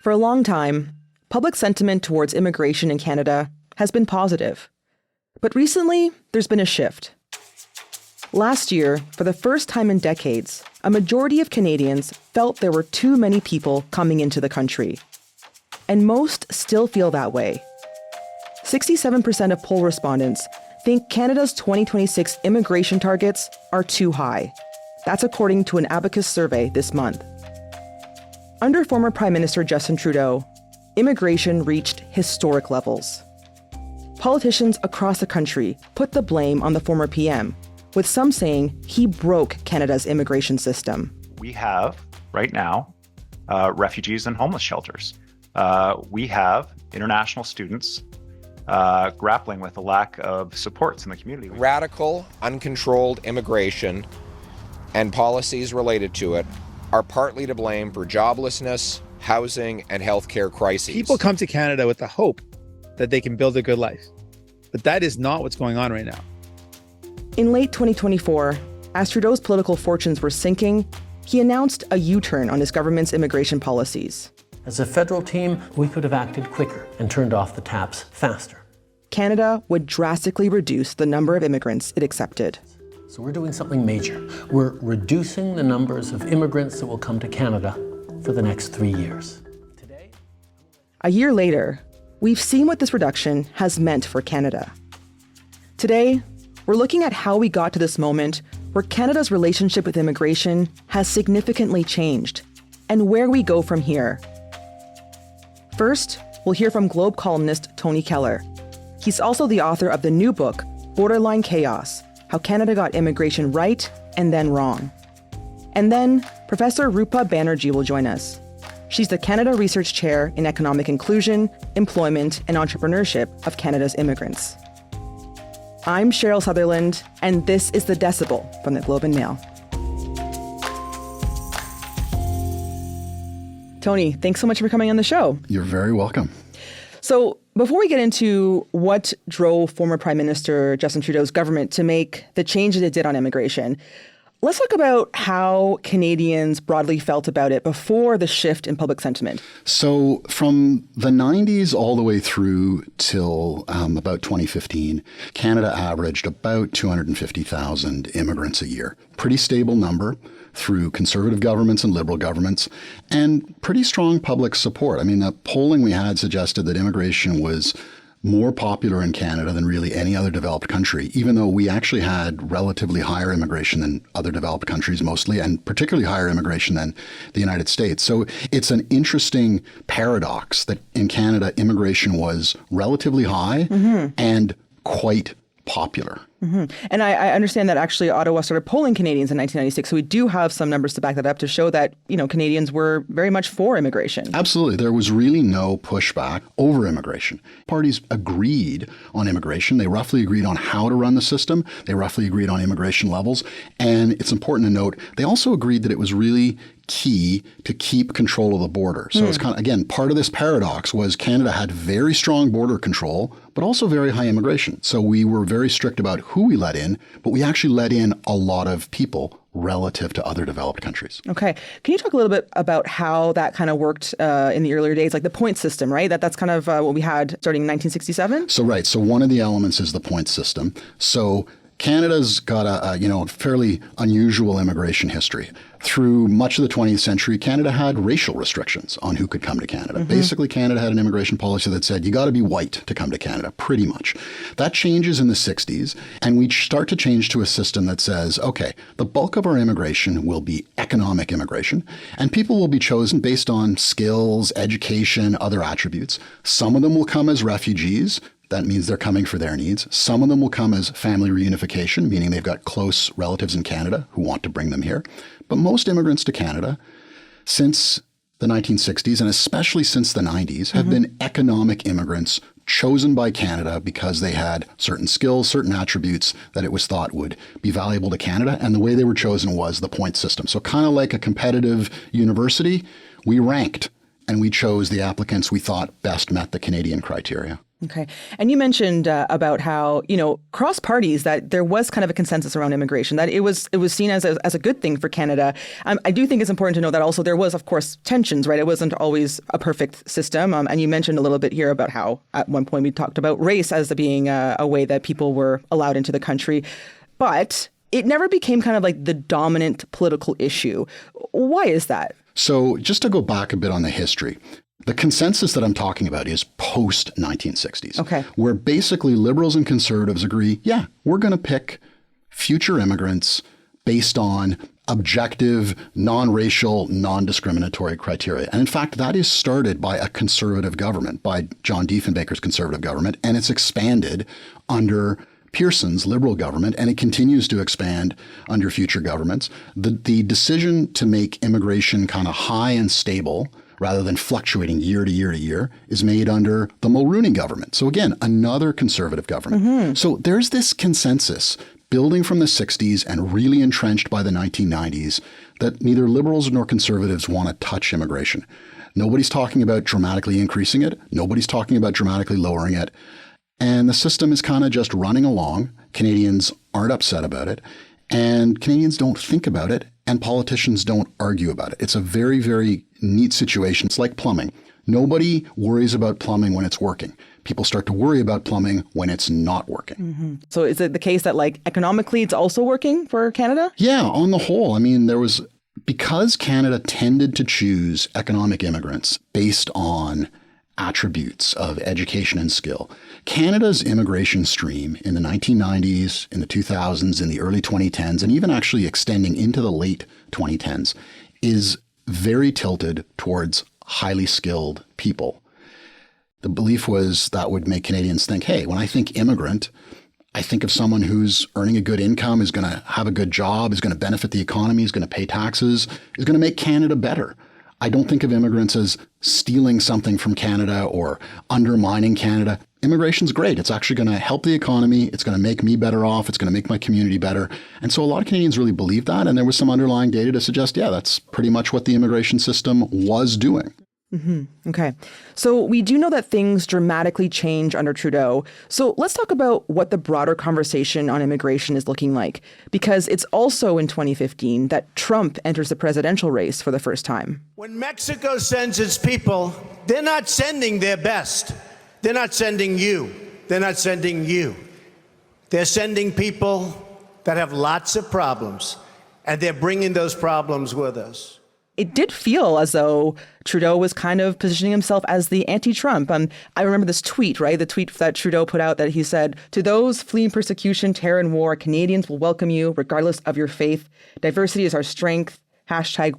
For a long time, public sentiment towards immigration in Canada has been positive. But recently, there's been a shift. Last year, for the first time in decades, a majority of Canadians felt there were too many people coming into the country. And most still feel that way. 67% of poll respondents think Canada's 2026 immigration targets are too high. That's according to an Abacus survey this month. Under former Prime Minister Justin Trudeau, immigration reached historic levels. Politicians across the country put the blame on the former PM, with some saying he broke Canada's immigration system. We have, right now, refugees in homeless shelters. We have international students grappling with a lack of supports in the community. Radical, uncontrolled immigration and policies related to it are partly to blame for joblessness, housing, and healthcare crises. People come to Canada with the hope that they can build a good life. But that is not what's going on right now. In late 2024, as Trudeau's political fortunes were sinking, he announced a U-turn on his government's immigration policies. As a federal team, we could have acted quicker and turned off the taps faster. Canada would drastically reduce the number of immigrants it accepted. So we're doing something major. We're reducing the numbers of immigrants that will come to Canada for the next 3 years. Today, a year later, we've seen what this reduction has meant for Canada. Today, we're looking at how we got to this moment where Canada's relationship with immigration has significantly changed and where we go from here. First, we'll hear from Globe columnist Tony Keller. He's also the author of the new book, Borderline Chaos: How Canada Got Immigration Right and Then Wrong. And then Professor Rupa Banerjee will join us. She's the Canada Research Chair in Economic Inclusion, Employment, and Entrepreneurship of Canada's Immigrants. I'm Cheryl Sutherland, and this is the Decibel from the Globe and Mail. Tony, thanks so much for coming on the show. You're very welcome. So before we get into what drove former Prime Minister Justin Trudeau's government to make the change that it did on immigration, let's talk about how Canadians broadly felt about it before the shift in public sentiment. So from the 90s all the way through till about 2015, Canada averaged about 250,000 immigrants a year. Pretty stable number through conservative governments and liberal governments, and pretty strong public support. I mean, the polling we had suggested that immigration was more popular in Canada than really any other developed country, even though we actually had relatively higher immigration than other developed countries mostly, and particularly higher immigration than the United States. So it's an interesting paradox that in Canada, immigration was relatively high and quite popular. And I understand that actually Ottawa started polling Canadians in 1996. So we do have some numbers to back that up to show that, Canadians were very much for immigration. Absolutely. There was really no pushback over immigration. Parties agreed on immigration. They roughly agreed on how to run the system. They roughly agreed on immigration levels. And it's important to note, they also agreed that it was really key to keep control of the border. So it's kind of, again, part of this paradox was Canada had very strong border control, but also very high immigration. So we were very strict about who we let in, but we actually let in a lot of people relative to other developed countries. Okay. Can you talk a little bit about how that kind of worked in the earlier days, like the point system, right? That's kind of what we had starting in 1967? So right. So one of the elements is the point system. So Canada's got a fairly unusual immigration history. Through much of the 20th century, Canada had racial restrictions on who could come to Canada. Basically, Canada had an immigration policy that said you got to be white to come to Canada, pretty much. That changes in the 60s, and we start to change to a system that says, okay, the bulk of our immigration will be economic immigration, and people will be chosen based on skills, education, other attributes. Some of them will come as refugees. That means they're coming for their needs. Some of them will come as family reunification, meaning they've got close relatives in Canada who want to bring them here. But most immigrants to Canada since the 1960s, and especially since the 90s, have been economic immigrants chosen by Canada because they had certain skills, certain attributes that it was thought would be valuable to Canada. And the way they were chosen was the point system. So kind of like a competitive university, we ranked and we chose the applicants we thought best met the Canadian criteria. Okay. And you mentioned about how, cross parties, that there was kind of a consensus around immigration, that it was seen as a good thing for Canada. I do think it's important to know that also there was, of course, tensions, right? It wasn't always a perfect system. And you mentioned a little bit here about how at one point we talked about race as being a way that people were allowed into the country. But it never became kind of like the dominant political issue. Why is that? So just to go back a bit on the history, the consensus that I'm talking about is post-1960s, okay, where basically liberals and conservatives agree, yeah, we're going to pick future immigrants based on objective, non-racial, non-discriminatory criteria. And in fact, that is started by a conservative government, by John Diefenbaker's conservative government, and it's expanded under Pearson's liberal government, and it continues to expand under future governments. The decision to make immigration kind of high and stable rather than fluctuating year to year to year is made under the Mulroney government. So again, another conservative government. Mm-hmm. So there's this consensus building from the 60s and really entrenched by the 1990s that neither liberals nor conservatives want to touch immigration. Nobody's talking about dramatically increasing it. Nobody's talking about dramatically lowering it. And the system is kind of just running along. Canadians aren't upset about it. And Canadians don't think about it. And politicians don't argue about it. It's a very, very neat situation. It's like plumbing. Nobody worries about plumbing when it's working. People start to worry about plumbing when it's not working. Mm-hmm. So is it the case that economically it's also working for Canada? Yeah, on the whole. I mean, because Canada tended to choose economic immigrants based on attributes of education and skill. Canada's immigration stream in the 1990s, in the 2000s, in the early 2010s, and even actually extending into the late 2010s is very tilted towards highly skilled people. The belief was that would make Canadians think, hey, when I think immigrant, I think of someone who's earning a good income, is going to have a good job, is going to benefit the economy, is going to pay taxes, is going to make Canada better. I don't think of immigrants as stealing something from Canada or undermining Canada. Immigration's great. It's actually going to help the economy. It's going to make me better off. It's going to make my community better. And so a lot of Canadians really believe that. And there was some underlying data to suggest, yeah, that's pretty much what the immigration system was doing. Mm-hmm. Okay. So we do know that things dramatically change under Trudeau. So let's talk about what the broader conversation on immigration is looking like, because it's also in 2015 that Trump enters the presidential race for the first time. When Mexico sends its people, they're not sending their best. They're not sending you. They're not sending you. They're sending people that have lots of problems, and they're bringing those problems with us. It did feel as though Trudeau was kind of positioning himself as the anti-Trump. I remember this tweet, right? The tweet that Trudeau put out that he said, "To those fleeing persecution, terror, and war, Canadians will welcome you regardless of your faith. Diversity is our strength.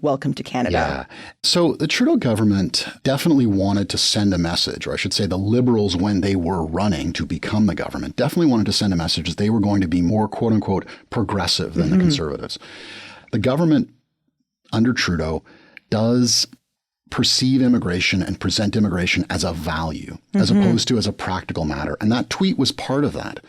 #welcome to Canada." Yeah. So the Trudeau government definitely wanted to send a message, or I should say the Liberals, when they were running to become the government, definitely wanted to send a message that they were going to be more, quote unquote, progressive than the Conservatives. The government under Trudeau does perceive immigration and present immigration as a value, as opposed to as a practical matter. And that tweet was part of that.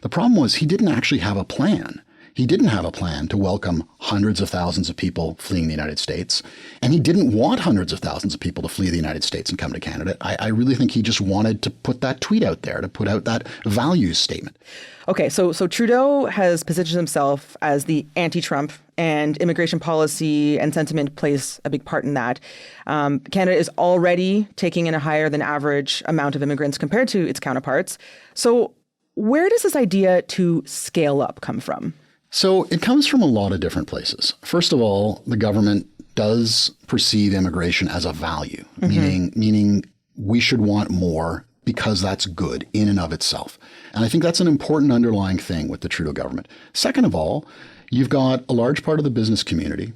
The problem was he didn't actually have a plan. He didn't have a plan to welcome hundreds of thousands of people fleeing the United States. And he didn't want hundreds of thousands of people to flee the United States and come to Canada. I really think he just wanted to put that tweet out there, to put out that values statement. Okay, so Trudeau has positioned himself as the anti-Trump, and immigration policy and sentiment plays a big part in that. Canada is already taking in a higher than average amount of immigrants compared to its counterparts. So where does this idea to scale up come from? So it comes from a lot of different places. First of all, the government does perceive immigration as a value, meaning we should want more because that's good in and of itself. And I think that's an important underlying thing with the Trudeau government. Second of all, you've got a large part of the business community,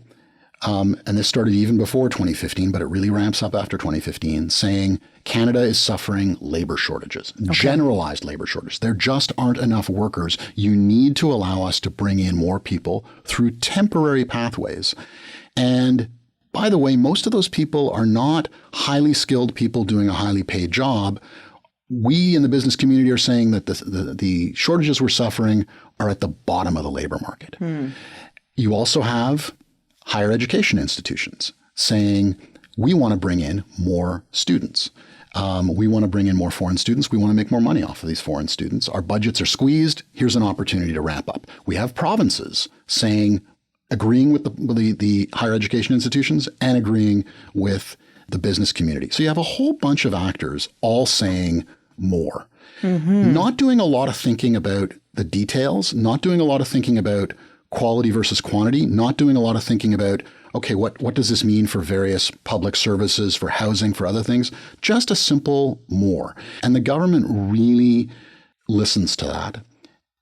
and this started even before 2015, but it really ramps up after 2015, saying Canada is suffering labor shortages, generalized labor shortages. There just aren't enough workers. You need to allow us to bring in more people through temporary pathways. And by the way, most of those people are not highly skilled people doing a highly paid job. We in the business community are saying that the shortages we're suffering are at the bottom of the labor market. You also have higher education institutions saying we want to bring in more students. We want to bring in more foreign students. We want to make more money off of these foreign students. Our budgets are squeezed. Here's an opportunity to ramp up. We have provinces agreeing with the higher education institutions and agreeing with the business community. So you have a whole bunch of actors all saying more. Not doing a lot of thinking about the details, not doing a lot of thinking about quality versus quantity, not doing a lot of thinking about, okay, what does this mean for various public services, for housing, for other things? Just a simple more. And the government really listens to that.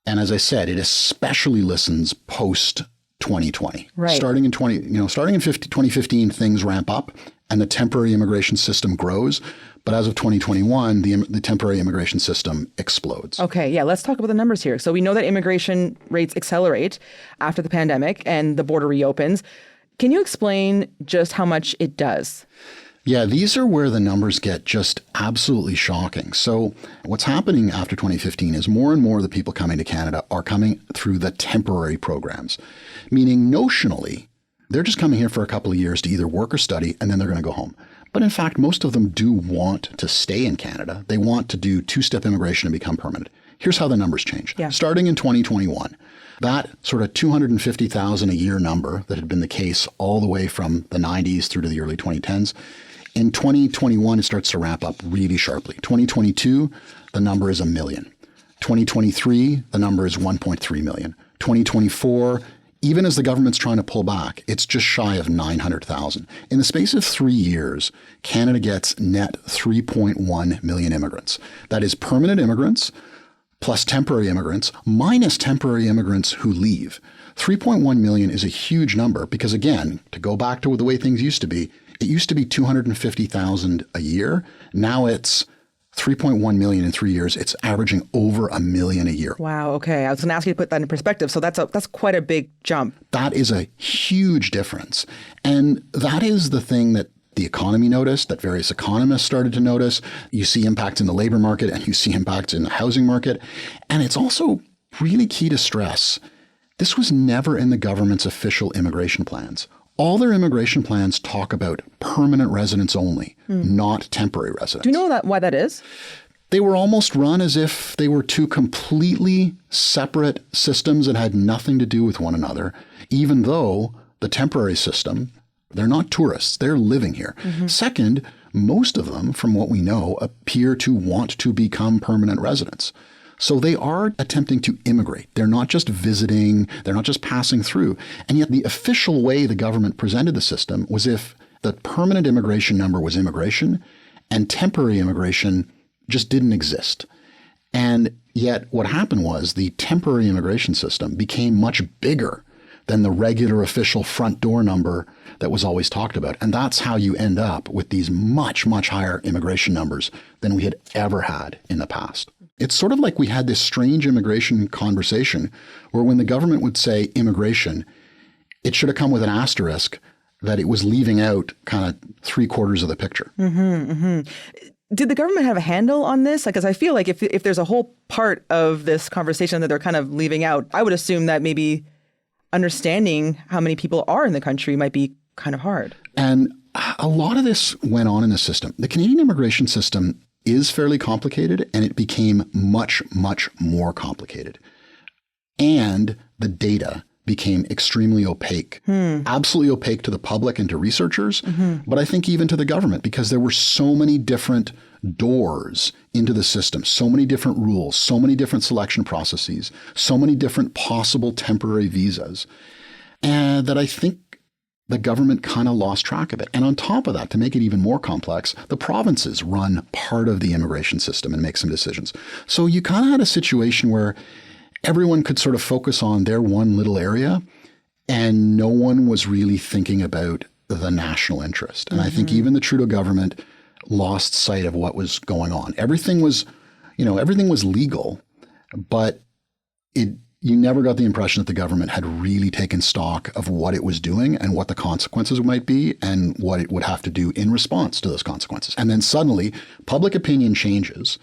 And as I said, it especially listens post 2020. Right. Starting in 2015, things ramp up and the temporary immigration system grows. But as of 2021, the temporary immigration system explodes. Okay, yeah, let's talk about the numbers here. So we know that immigration rates accelerate after the pandemic and the border reopens. Can you explain just how much it does? Yeah, these are where the numbers get just absolutely shocking. So what's happening after 2015 is more and more of the people coming to Canada are coming through the temporary programs, meaning notionally, they're just coming here for a couple of years to either work or study, and then they're going to go home. But in fact, most of them do want to stay in Canada. They want to do two-step immigration and become permanent. Here's how the numbers change. Yeah. Starting in 2021, that sort of 250,000 a year number that had been the case all the way from the 90s through to the early 2010s, in 2021, it starts to ramp up really sharply. 2022, the number is 1 million. 2023, the number is 1.3 million. 2024, even as the government's trying to pull back, it's just shy of 900,000. In the space of 3 years, Canada gets net 3.1 million immigrants. That is permanent immigrants plus temporary immigrants minus temporary immigrants who leave. 3.1 million is a huge number because, again, to go back to the way things used to be, it used to be 250,000 a year. Now it's 3.1 million in 3 years. It's averaging over 1 million a year. Wow. Okay. I was going to ask you to put that in perspective. So that's quite a big jump. That is a huge difference. And that is the thing that the economy noticed, that various economists started to notice. You see impacts in the labor market and you see impacts in the housing market. And it's also really key to stress, this was never in the government's official immigration plans. All their immigration plans talk about permanent residents only, not temporary residents. Do you know why that is? They were almost run as if they were two completely separate systems that had nothing to do with one another, even though the temporary system, they're not tourists, they're living here. Second, most of them, from what we know, appear to want to become permanent residents. So they are attempting to immigrate. They're not just visiting, they're not just passing through. And yet the official way the government presented the system was if the permanent immigration number was immigration and temporary immigration just didn't exist. And yet what happened was the temporary immigration system became much bigger than the regular official front door number that was always talked about. And that's how you end up with these much, much higher immigration numbers than we had ever had in the past. It's sort of like we had this strange immigration conversation where when the government would say immigration, it should have come with an asterisk that it was leaving out kind of 3/4 of the picture. Did the government have a handle on this? Because I feel like if there's a whole part of this conversation that they're kind of leaving out, I would assume that maybe understanding how many people are in the country might be kind of hard. And a lot of this went on in the system. The Canadian immigration system is fairly complicated, and it became much, much more complicated. And the data became extremely opaque, absolutely opaque to the public and to researchers, but I think even to the government, because there were so many different doors into the system, so many different rules, so many different selection processes, so many different possible temporary visas, and that I think the government kind of lost track of it. And on top of that, to make it even more complex, the provinces run part of the immigration system and make some decisions. So you kind of had a situation where everyone could sort of focus on their one little area and no one was really thinking about the national interest. And I think even the Trudeau government lost sight of what was going on. Everything was legal, but you never got the impression that the government had really taken stock of what it was doing and what the consequences might be and what it would have to do in response to those consequences. And then suddenly public opinion changes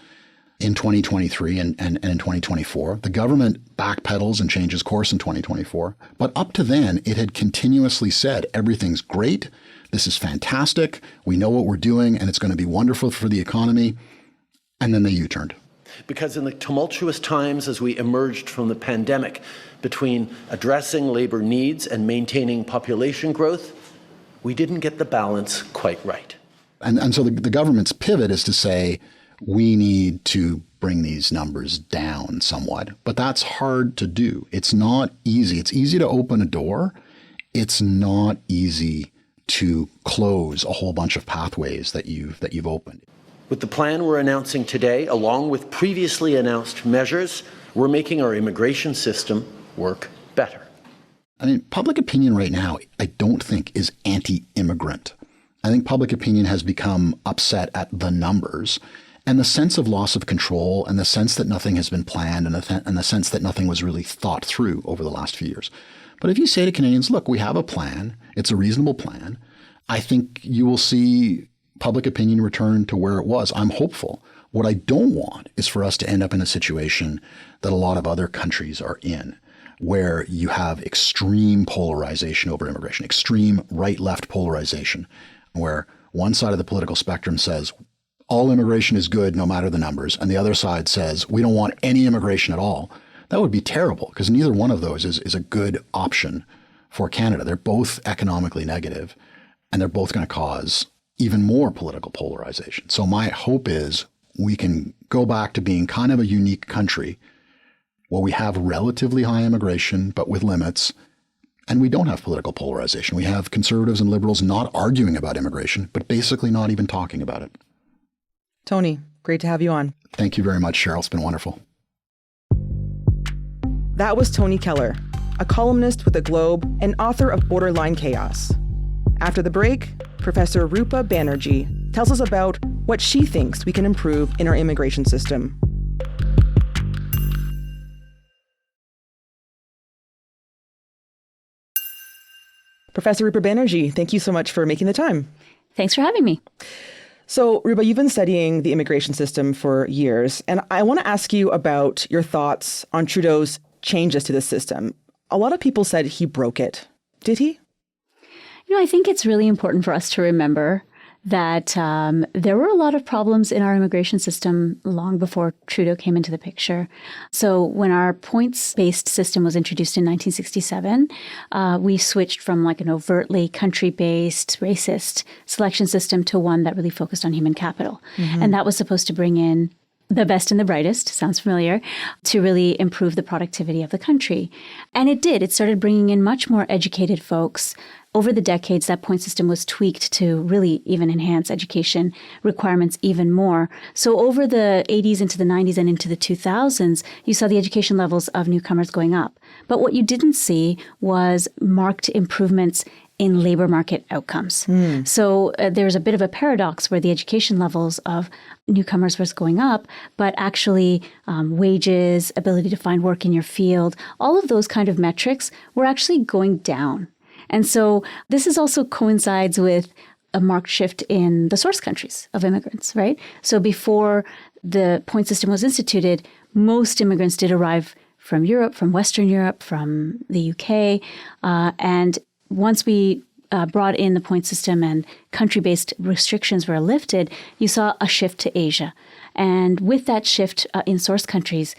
in 2023 and in 2024. The government backpedals and changes course in 2024. But up to then, it had continuously said, everything's great. This is fantastic. We know what we're doing, and it's going to be wonderful for the economy. And then they U-turned. Because in the tumultuous times as we emerged from the pandemic, between addressing labor needs and maintaining population growth, we didn't get the balance quite right. And so the government's pivot is to say, we need to bring these numbers down somewhat. But that's hard to do. It's not easy. It's easy to open a door. It's not easy to close a whole bunch of pathways that you've opened. With the plan we're announcing today, along with previously announced measures, we're making our immigration system work better. I mean, public opinion right now, I don't think is anti-immigrant. I think public opinion has become upset at the numbers and the sense of loss of control and the sense that nothing has been planned and the sense that nothing was really thought through over the last few years. But if you say to Canadians, look, we have a plan, it's a reasonable plan, I think you will see public opinion return to where it was. I'm hopeful. What I don't want is for us to end up in a situation that a lot of other countries are in, where you have extreme polarization over immigration, extreme right-left polarization, where one side of the political spectrum says all immigration is good no matter the numbers, and the other side says we don't want any immigration at all. That would be terrible, because neither one of those is a good option for Canada. They're both economically negative, and they're both going to cause even more political polarization. So my hope is we can go back to being kind of a unique country where we have relatively high immigration, but with limits, and we don't have political polarization. We have conservatives and liberals not arguing about immigration, but basically not even talking about it. Tony, great to have you on. Thank you very much, Cheryl. It's been wonderful. That was Tony Keller, a columnist with The Globe and author of Borderline Chaos. After the break, Professor Rupa Banerjee tells us about what she thinks we can improve in our immigration system. Professor Rupa Banerjee, thank you so much for making the time. Thanks for having me. So, Rupa, you've been studying the immigration system for years, and I want to ask you about your thoughts on Trudeau's changes to the system. A lot of people said he broke it. Did he? I think it's really important for us to remember that there were a lot of problems in our immigration system long before Trudeau came into the picture. So when our points-based system was introduced in 1967, we switched from like an overtly country-based, racist selection system to one that really focused on human capital. Mm-hmm. And that was supposed to bring in the best and the brightest, sounds familiar, to really improve the productivity of the country. And it did. It started bringing in much more educated folks. Over the decades, that point system was tweaked to really even enhance education requirements even more. So over the 80s into the 90s and into the 2000s, you saw the education levels of newcomers going up. But what you didn't see was marked improvements in labor market outcomes. So there's a bit of a paradox where the education levels of newcomers was going up, but actually wages, ability to find work in your field, all of those kind of metrics were actually going down. And so this is also coincides with a marked shift in the source countries of immigrants, right? So before the point system was instituted, most immigrants did arrive from Europe, from Western Europe, from the UK. And once we brought in the point system and country-based restrictions were lifted, you saw a shift to Asia. And with that shift in source countries,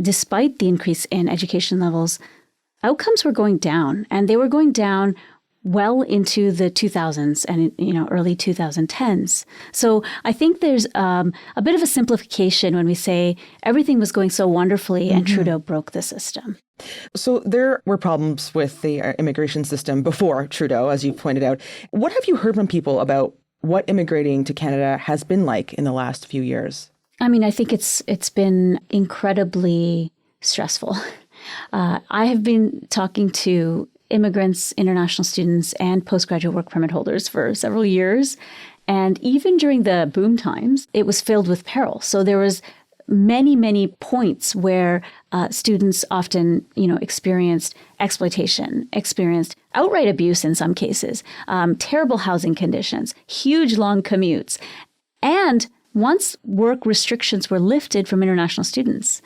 despite the increase in education levels, outcomes were going down, and they were going down well into the 2000s and early 2010s. So I think there's a bit of a simplification when we say everything was going so wonderfully and Trudeau broke the system. So there were problems with the immigration system before Trudeau, as you pointed out. What have you heard from people about what immigrating to Canada has been like in the last few years? I mean, I think it's been incredibly stressful. I have been talking to immigrants, international students, and postgraduate work permit holders for several years. And even during the boom times, it was filled with peril. So there was many, many points where students often, experienced exploitation, experienced outright abuse in some cases, terrible housing conditions, huge long commutes. And once work restrictions were lifted from international students,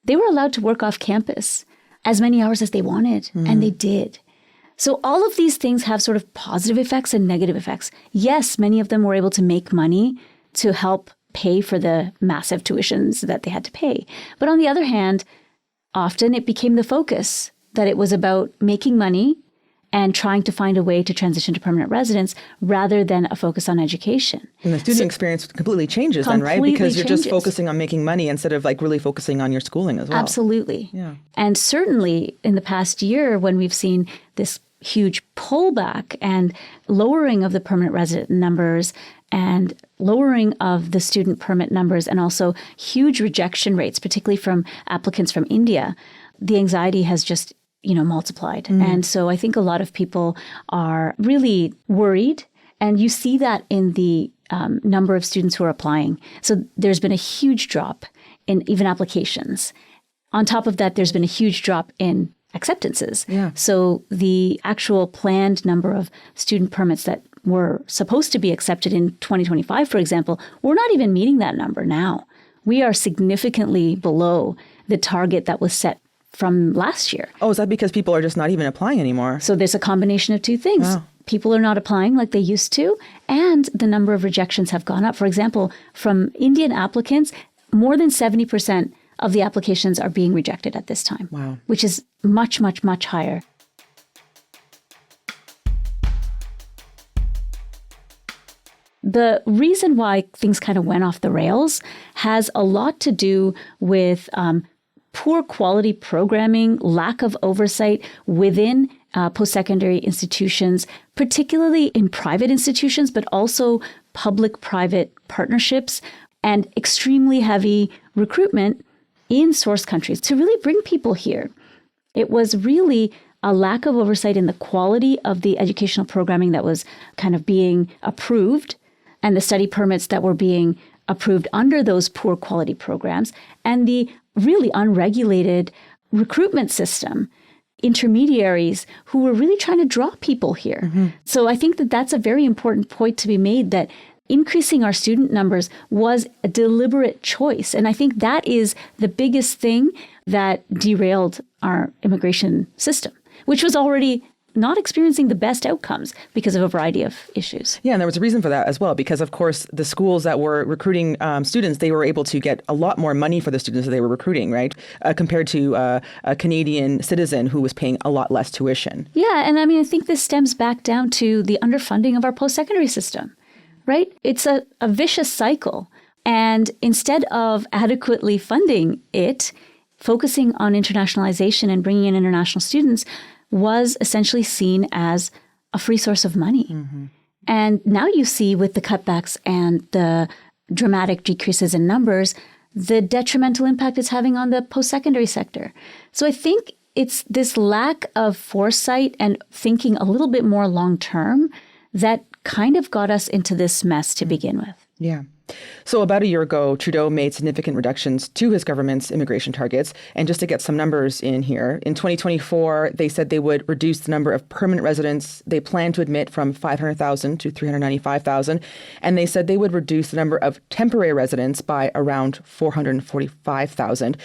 they were allowed to work off campus as many hours as they wanted, and they did. So all of these things have sort of positive effects and negative effects. Yes, many of them were able to make money to help pay for the massive tuitions that they had to pay. But on the other hand, often it became the focus that it was about making money and trying to find a way to transition to permanent residence rather than a focus on education. And the student experience completely changes then, right? Because you're just focusing on making money instead of like really focusing on your schooling as well. Absolutely. Yeah. And certainly in the past year, when we've seen this huge pullback and lowering of the permanent resident numbers and lowering of the student permit numbers and also huge rejection rates, particularly from applicants from India, the anxiety has just multiplied. And so I think a lot of people are really worried. And you see that in the number of students who are applying. So there's been a huge drop in even applications. On top of that, there's been a huge drop in acceptances. Yeah. So the actual planned number of student permits that were supposed to be accepted in 2025, for example, we're not even meeting that number now. We are significantly below the target that was set from last year. Oh, is that because people are just not even applying anymore? So there's a combination of two things. Wow. People are not applying like they used to, and the number of rejections have gone up. For example, from Indian applicants, more than 70% of the applications are being rejected at this time. Wow. Which is much, much, much higher. The reason why things kind of went off the rails has a lot to do with poor quality programming, lack of oversight within post-secondary institutions, particularly in private institutions, but also public-private partnerships, and extremely heavy recruitment in source countries to really bring people here. It was really a lack of oversight in the quality of the educational programming that was kind of being approved and the study permits that were being approved under those poor quality programs, and the really unregulated recruitment system, intermediaries who were really trying to draw people here. Mm-hmm. So I think that that's a very important point to be made, that increasing our student numbers was a deliberate choice. And I think that is the biggest thing that derailed our immigration system, which was already not experiencing the best outcomes because of a variety of issues. Yeah, and there was a reason for that as well, because of course the schools that were recruiting students, they were able to get a lot more money for the students that they were recruiting, right? Compared to a Canadian citizen who was paying a lot less tuition. Yeah, and I mean, I think this stems back down to the underfunding of our post-secondary system, right? It's a vicious cycle. And instead of adequately funding it, focusing on internationalization and bringing in international students was essentially seen as a free source of money. Mm-hmm. And now you see with the cutbacks and the dramatic decreases in numbers, the detrimental impact it's having on the post-secondary sector. So I think it's this lack of foresight and thinking a little bit more long-term that kind of got us into this mess to begin with. Yeah. So about a year ago, Trudeau made significant reductions to his government's immigration targets. And just to get some numbers in here, in 2024, they said they would reduce the number of permanent residents they plan to admit from 500,000 to 395,000. And they said they would reduce the number of temporary residents by around 445,000.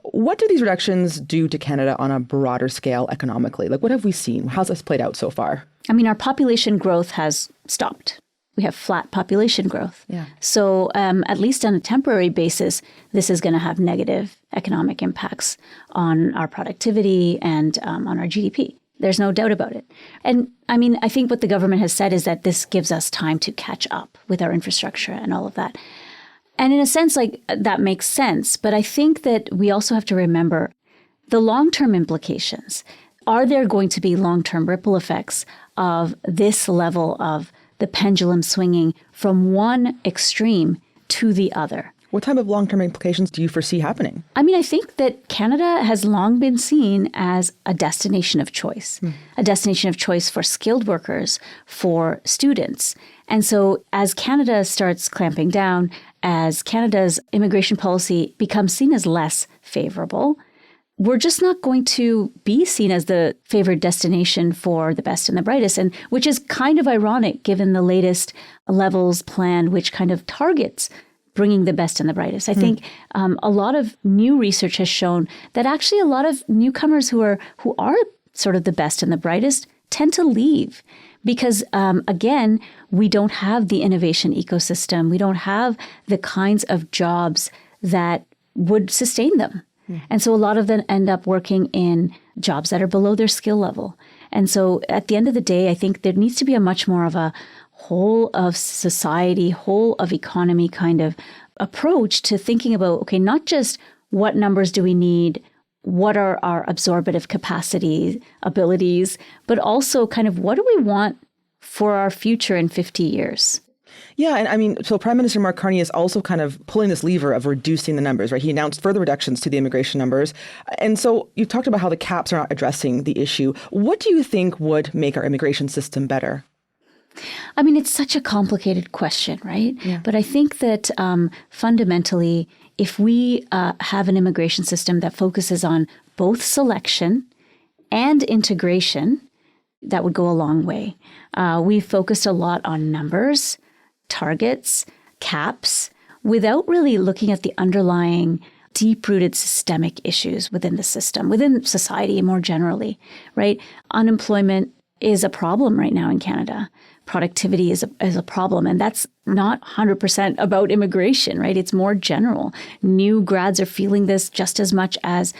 What do these reductions do to Canada on a broader scale economically? Like, what have we seen? How's this played out so far? I mean, our population growth has stopped. We have flat population growth. Yeah. So at least on a temporary basis, this is going to have negative economic impacts on our productivity and on our GDP. There's no doubt about it. And I mean, I think what the government has said is that this gives us time to catch up with our infrastructure and all of that. And in a sense, like, that makes sense. But I think that we also have to remember the long-term implications. Are there going to be long-term ripple effects of this level of the pendulum swinging from one extreme to the other? What type of long-term implications do you foresee happening? I mean, I think that Canada has long been seen as a destination of choice, a destination of choice for skilled workers, for students. And so as Canada starts clamping down, as Canada's immigration policy becomes seen as less favorable, we're just not going to be seen as the favored destination for the best and the brightest, and which is kind of ironic given the latest levels plan, which kind of targets bringing the best and the brightest. I think a lot of new research has shown that actually a lot of newcomers who are sort of the best and the brightest tend to leave because, again, we don't have the innovation ecosystem. We don't have the kinds of jobs that would sustain them. And so a lot of them end up working in jobs that are below their skill level. And so at the end of the day, I think there needs to be a much more of a whole of society, whole of economy kind of approach to thinking about, okay, not just what numbers do we need, what are our absorptive capacity, abilities, but also kind of what do we want for our future in 50 years? Yeah, and I mean, so Prime Minister Mark Carney is also kind of pulling this lever of reducing the numbers, right? He announced further reductions to the immigration numbers. And so you've talked about how the caps are not addressing the issue. What do you think would make our immigration system better? I mean, it's such a complicated question, right? Yeah. But I think that fundamentally, if we have an immigration system that focuses on both selection and integration, that would go a long way. We focused a lot on numbers, targets, caps, without really looking at the underlying deep-rooted systemic issues within the system, within society more generally, right? Unemployment is a problem right now in Canada. Productivity is a problem. And that's not 100% about immigration, right? It's more general. New grads are feeling this just as much as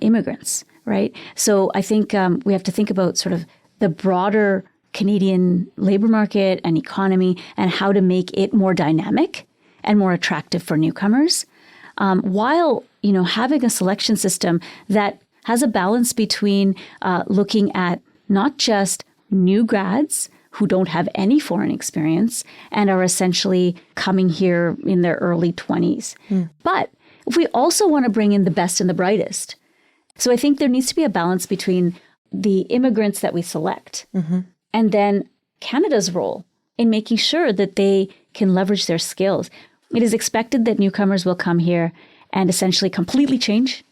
immigrants, right? So I think we have to think about sort of the broader Canadian labor market and economy and how to make it more dynamic and more attractive for newcomers, while, having a selection system that has a balance between looking at not just new grads who don't have any foreign experience and are essentially coming here in their early 20s. But if we also want to bring in the best and the brightest, so I think there needs to be a balance between the immigrants that we select and then Canada's role in making sure that they can leverage their skills. It is expected that newcomers will come here and essentially completely change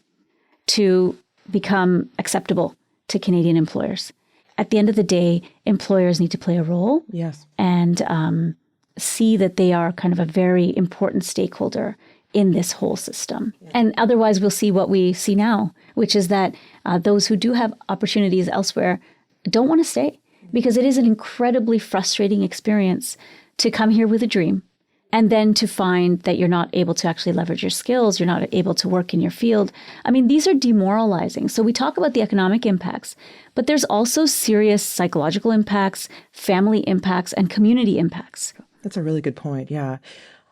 to become acceptable to Canadian employers. At the end of the day, employers need to play a role and see that they are kind of a very important stakeholder in this whole system. And otherwise, we'll see what we see now, which is that those who do have opportunities elsewhere don't want to stay because it is an incredibly frustrating experience to come here with a dream and then to find that you're not able to actually leverage your skills, you're not able to work in your field. I mean, these are demoralizing. So we talk about the economic impacts, but there's also serious psychological impacts, family impacts, and community impacts. That's a really good point, yeah.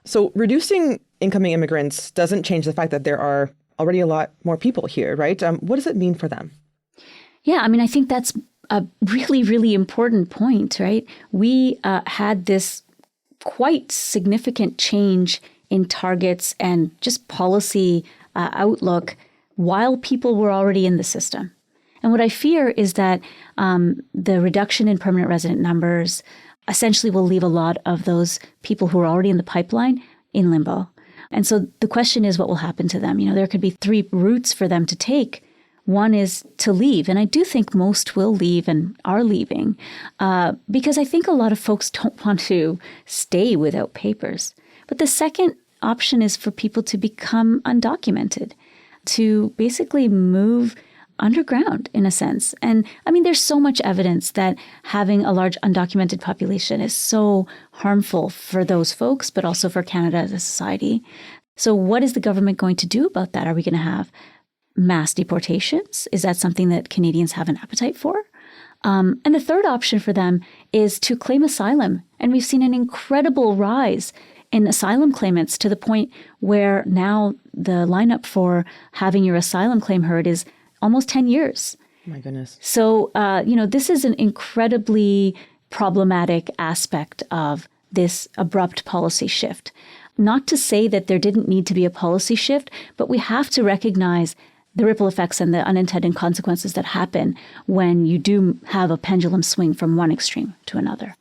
So reducing incoming immigrants doesn't change the fact that there are already a lot more people here, right? What does it mean for them? Yeah, I mean, I think that's a really, really important point, right? We had this quite significant change in targets and just policy outlook while people were already in the system. And what I fear is that the reduction in permanent resident numbers essentially will leave a lot of those people who are already in the pipeline in limbo. And so the question is what will happen to them? There could be three routes for them to take. One is to leave. And I do think most will leave and are leaving because I think a lot of folks don't want to stay without papers. But the second option is for people to become undocumented, to basically move underground in a sense. And I mean, there's so much evidence that having a large undocumented population is so harmful for those folks, but also for Canada as a society. So what is the government going to do about that? Are we going to have mass deportations? Is that something that Canadians have an appetite for? And the third option for them is to claim asylum. And we've seen an incredible rise in asylum claimants to the point where now the lineup for having your asylum claim heard is almost 10 years. Oh my goodness. So, this is an incredibly problematic aspect of this abrupt policy shift. Not to say that there didn't need to be a policy shift, but we have to recognize the ripple effects and the unintended consequences that happen when you do have a pendulum swing from one extreme to another.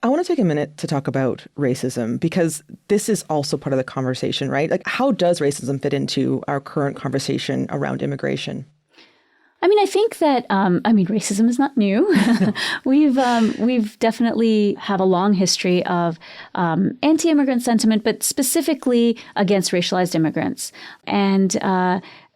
I want to take a minute to talk about racism because this is also part of the conversation, right? Like, how does racism fit into our current conversation around immigration? I mean, I think that, racism is not new. We've definitely have a long history of anti-immigrant sentiment, but specifically against racialized immigrants. And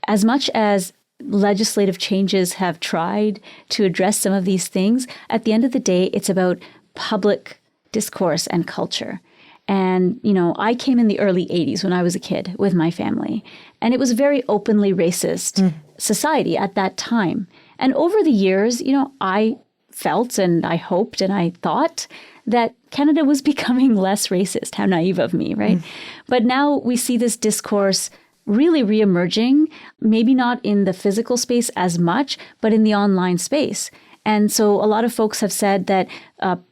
as much as legislative changes have tried to address some of these things, at the end of the day, it's about public discourse and culture. And, I came in the early 80s when I was a kid with my family, and it was a very openly racist society at that time. And over the years, I felt and I hoped and I thought that Canada was becoming less racist. How naive of me, right? But now we see this discourse really reemerging, maybe not in the physical space as much, but in the online space. And so a lot of folks have said that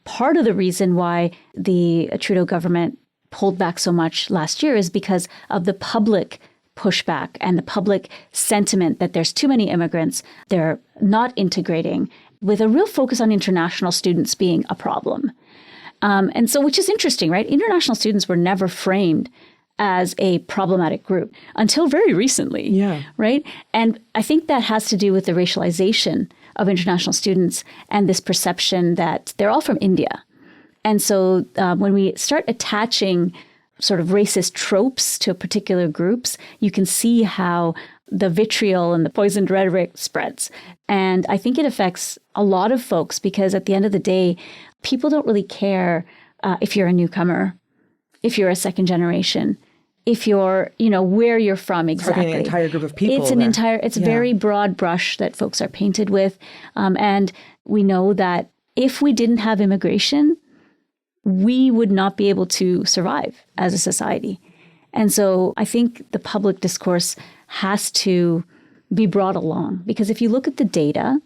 part of the reason why the Trudeau government pulled back so much last year is because of the public pushback and the public sentiment that there's too many immigrants, they're not integrating, with a real focus on international students being a problem. And so, which is interesting, right? International students were never framed as a problematic group until very recently. Yeah. Right. And I think that has to do with the racialization of international students and this perception that they're all from India. And so when we start attaching sort of racist tropes to particular groups, you can see how the vitriol and the poisoned rhetoric spreads. And I think it affects a lot of folks because at the end of the day, people don't really care if you're a newcomer, if you're a second generation, if you're, where you're from exactly. It's an entire group of people. It's a very broad brush that folks are painted with. And we know that if we didn't have immigration, we would not be able to survive as a society. And so I think the public discourse has to be brought along because if you look at the data,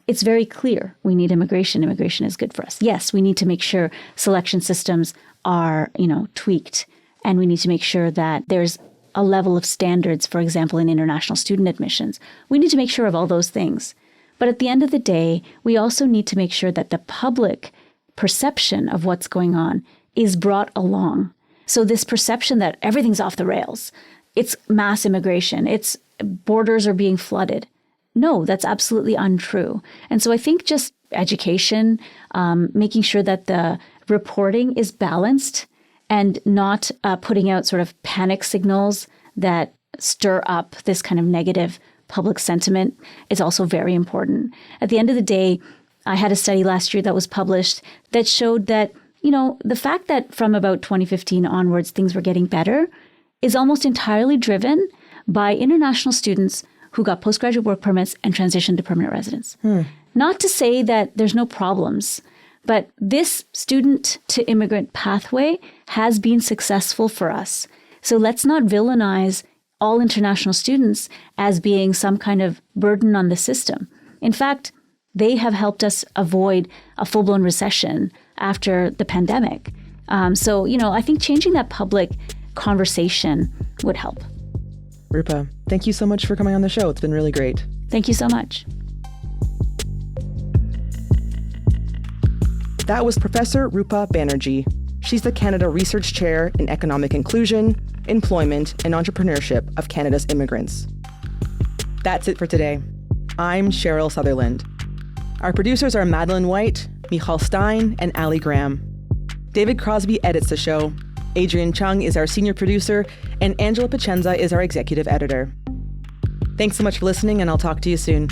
it's very clear we need immigration. Immigration is good for us. Yes, we need to make sure selection systems are, tweaked. And we need to make sure that there's a level of standards, for example, in international student admissions. We need to make sure of all those things. But at the end of the day, we also need to make sure that the public perception of what's going on is brought along. So this perception that everything's off the rails, it's mass immigration, it's borders are being flooded. No, that's absolutely untrue. And so I think just education, making sure that the reporting is balanced and not putting out sort of panic signals that stir up this kind of negative public sentiment is also very important. At the end of the day, I had a study last year that was published that showed that, the fact that from about 2015 onwards, things were getting better is almost entirely driven by international students who got postgraduate work permits and transitioned to permanent residence. Not to say that there's no problems, but this student to immigrant pathway has been successful for us. So let's not villainize all international students as being some kind of burden on the system. In fact, they have helped us avoid a full-blown recession after the pandemic. So, I think changing that public conversation would help. Rupa, thank you so much for coming on the show. It's been really great. Thank you so much. That was Professor Rupa Banerjee. She's the Canada Research Chair in Economic Inclusion, Employment, and Entrepreneurship of Canada's Immigrants. That's it for today. I'm Cheryl Sutherland. Our producers are Madeline White, Michal Stein, and Ali Graham. David Crosby edits the show. Adrian Chung is our senior producer, and Angela Pacenza is our executive editor. Thanks so much for listening, and I'll talk to you soon.